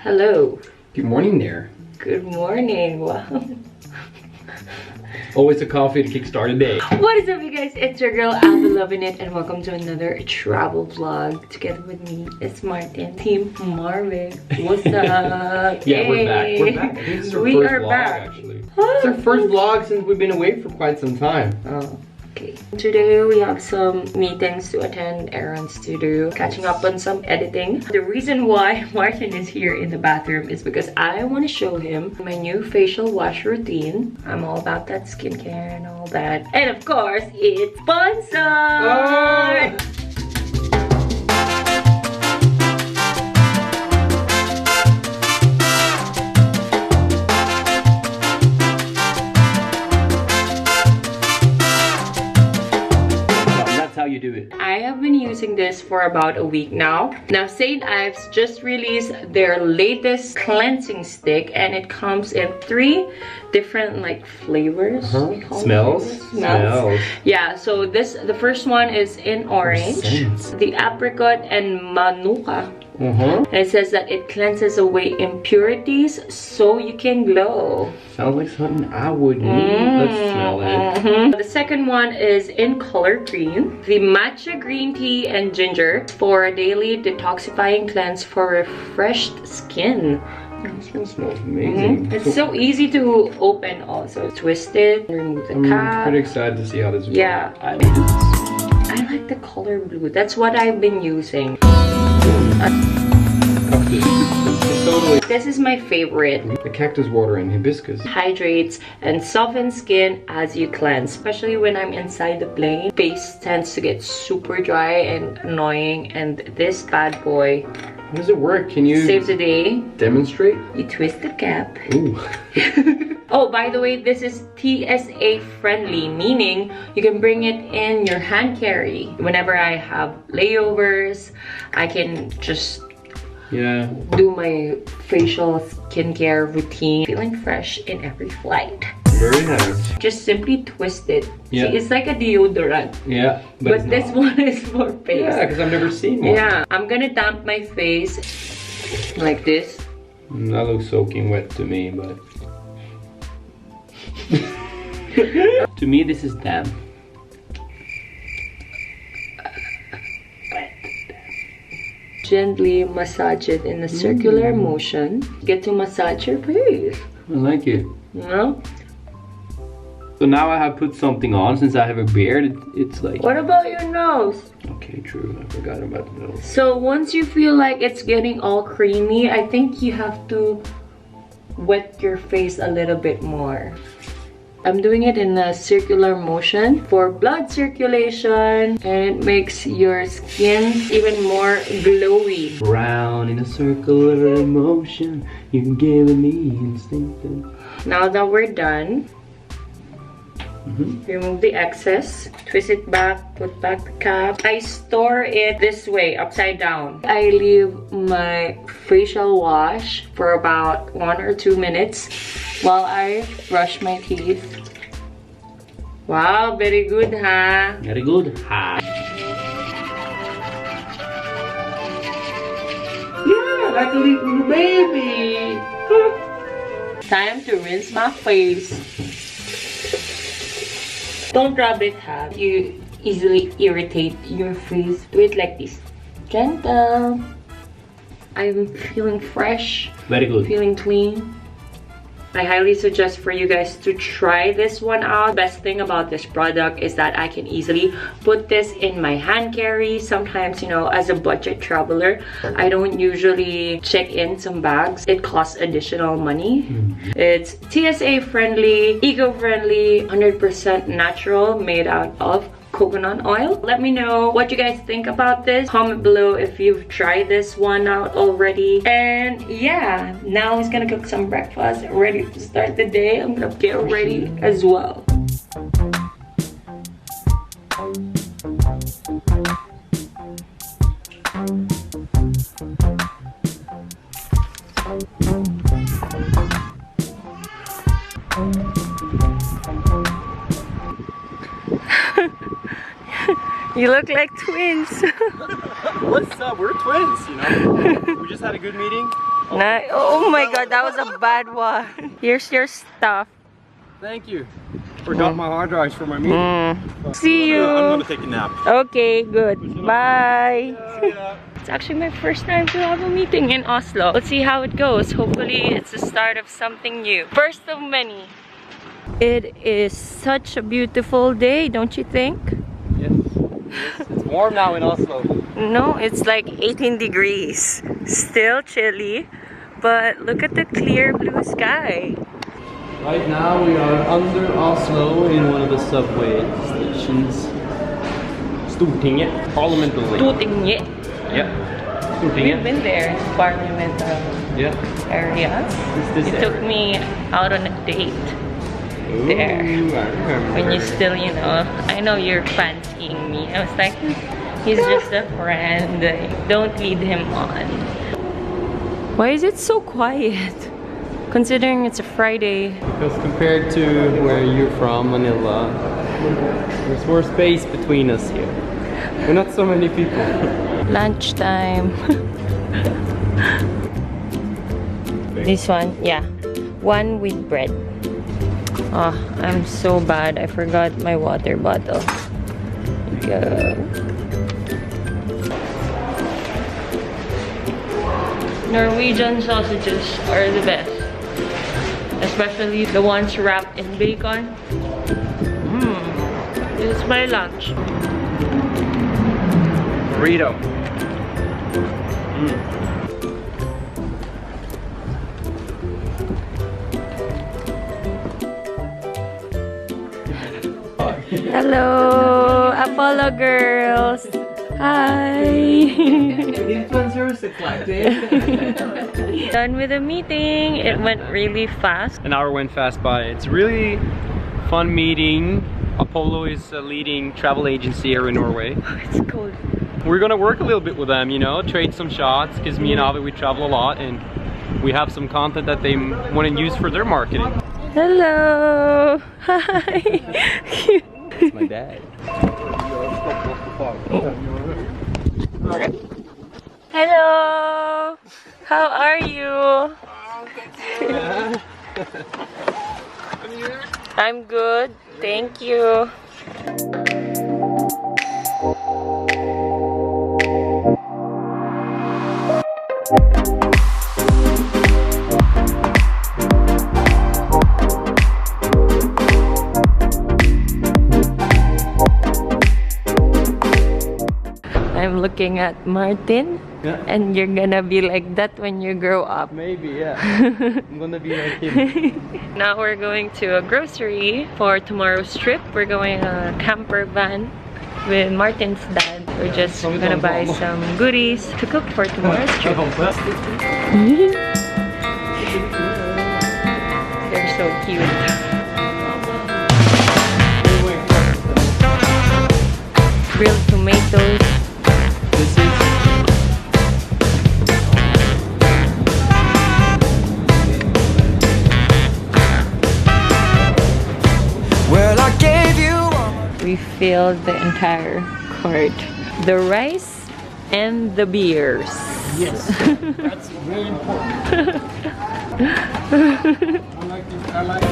Hello. Good morning there. Good morning. Wow. Always a coffee to kickstart a day. What is up, you guys? It's your girl Avelovinit, and welcome to another travel vlog. Together with me is Martin, Team Marvin. What's up? Yeah, Hey. we're back. We're back. I think this is our We first are vlog, back. actually. It's our first vlog since we've been away for quite some time. Oh. Okay. Today we have some meetings to attend, errands to do, catching up on some editing. The reason why Martin is here in the bathroom is because I want to show him my new facial wash routine. I'm all about that skincare and all that. And of course, it's sponsored! Oh! How you do it. I have been using this for about a week now. Now, St. Ives just released their latest cleansing stick, and it comes in 3 different flavors. Smells. Yeah, so the first one is in orange, the apricot and manuka. And it says that it cleanses away impurities so you can glow. Sounds like something I would need. Let's smell it. The second one is in color green, the matcha green tea and ginger for a daily detoxifying cleanse for refreshed skin. This one smells amazing. It's so easy to open also. Twist it, remove the cap. I'm pretty excited to see how this works. Yeah. I like the color blue. That's what I've been using. Totally. This is my favorite. The cactus water and hibiscus. Hydrates and softens skin as you cleanse. Especially when I'm inside the plane. Face tends to get super dry and annoying. And this bad boy, How does it work? Can you saves the day. demonstrate? You twist the cap. Ooh. Oh, by the way, this is TSA friendly, meaning you can bring it in your hand carry. Whenever I have layovers, I can just do my facial skincare routine, feeling fresh in every flight. Very nice. Just simply twist it. Yeah. See, it's like a deodorant. Yeah. But this one is for face. Yeah, because I've never seen one. Yeah, I'm gonna damp my face like this. That looks soaking wet to me, but... to me, this is damp. Gently massage it in a circular motion. Get to massage your face. I like it. You know? So now I have put something on. Since I have a beard, it's like... What about your nose? Okay, true. I forgot about the nose. So once you feel like it's getting all creamy, I think you have to wet your face a little bit more. I'm doing it in a circular motion for blood circulation, and it makes your skin even more glowy. Round in a circular motion, you're giving me instinctive. Now that we're done, remove the excess, twist it back, put back the cap. I store it this way, upside down. I leave my facial wash for about 1 or 2 minutes while I brush my teeth. Wow, very good, huh? Very good. Ha. Yeah, like a little baby. Time to rinse my face. Don't rub it hard. You easily irritate your face. Do it like this. Gentle. I'm feeling fresh. Very good. Feeling clean. I highly suggest for you guys to try this one out. Best thing about this product is that I can easily put this in my hand carry. Sometimes, you know, as a budget traveler, I don't usually check in some bags. It costs additional money. It's TSA friendly, eco-friendly, 100% natural, made out of coconut oil. Let me know what you guys think about this. Comment below if you've tried this one out already. And yeah, now he's gonna cook some breakfast, ready to start the day. I'm gonna get ready as well. You look like twins. What's up? We're twins, you know. We just had a good meeting. Oh my god, that was a bad one. Here's your stuff. Thank you. Forgot my hard drives for my meeting. See you. I'm gonna take a nap. Okay, good. Bye. It's actually my first time to have a meeting in Oslo. Let's see how it goes. Hopefully it's the start of something new. First of many. It is such a beautiful day, don't you think? Yes. It's warm now in Oslo. No, it's like 18 degrees. Still chilly, but look at the clear blue sky. Right now we are under Oslo in one of the subway stations. Stortinget, Parliament building. Stortinget. Yeah. We've Stortinget. been there, Parliament area. This You took me out on a date there. Ooh, I remember. When you still, you know, I know you're fancying me. I was like, he's just a friend. Don't lead him on. Why is it so quiet? Considering it's a Friday. Because compared to where you're from, Manila, there's more space between us here. We're not so many people. Lunchtime. This one, yeah. One with bread. Oh, I'm so bad. I forgot my water bottle. Go. Norwegian sausages are the best. Especially the ones wrapped in bacon. This is my lunch. Burrito. Hello, Apollo girls. Hi. Influencers collective. Done with the meeting. It went really fast. An hour went fast by. It's really fun meeting. Apollo is a leading travel agency here in Norway. It's cold. We're gonna work a little bit with them, you know, trade some shots, because me and Avi, we travel a lot and we have some content that they want to use for their marketing. Hello. Hi. It's my dad. Hello. How are you? I'm good. Thank you. I'm looking at Martin, and you're gonna be like that when you grow up. Maybe, yeah. I'm gonna be like him. Now we're going to a grocery for tomorrow's trip. We're going on a camper van with Martin's dad. We're just gonna buy some goodies to cook for tomorrow's trip. They're so cute. Grilled tomatoes. We filled the entire cart. The rice and the beers. Yes, that's really important. I like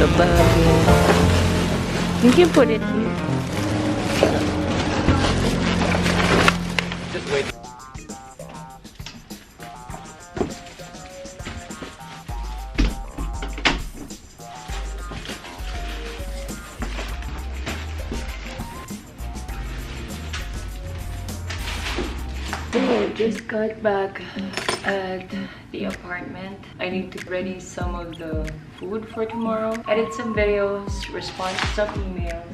The barbie. You can put it here. Just wait. I just got back at the apartment. I need to ready some of the food for tomorrow. Edit some videos, respond to some emails.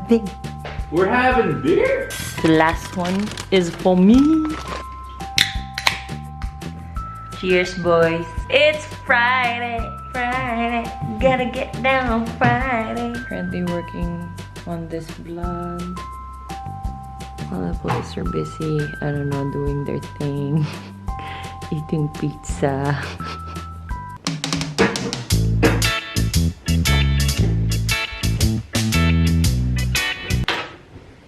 having? We're having beer. The last one is for me. Cheers, boys. It's Friday. Friday. Gotta get down Friday. Currently working on this vlog. All the boys are busy, I don't know, doing their thing. Eating pizza.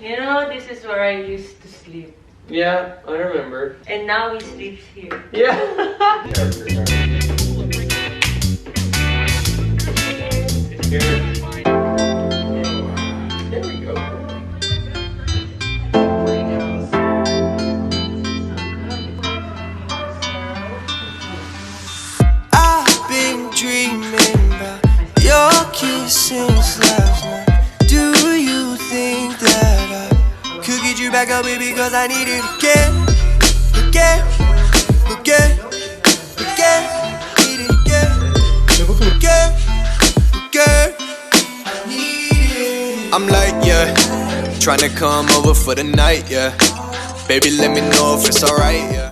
You know, this is where I used to sleep. Yeah, I remember. And now he sleeps here. Yeah. There we go. I've been dreaming about your kisses last night. Do you think that I could get you back up, baby? Because I need it again, again, again, again. Need it again, again, again. I need it. I'm like, yeah, trying to come over for the night, yeah. Baby, let me know if it's alright, yeah.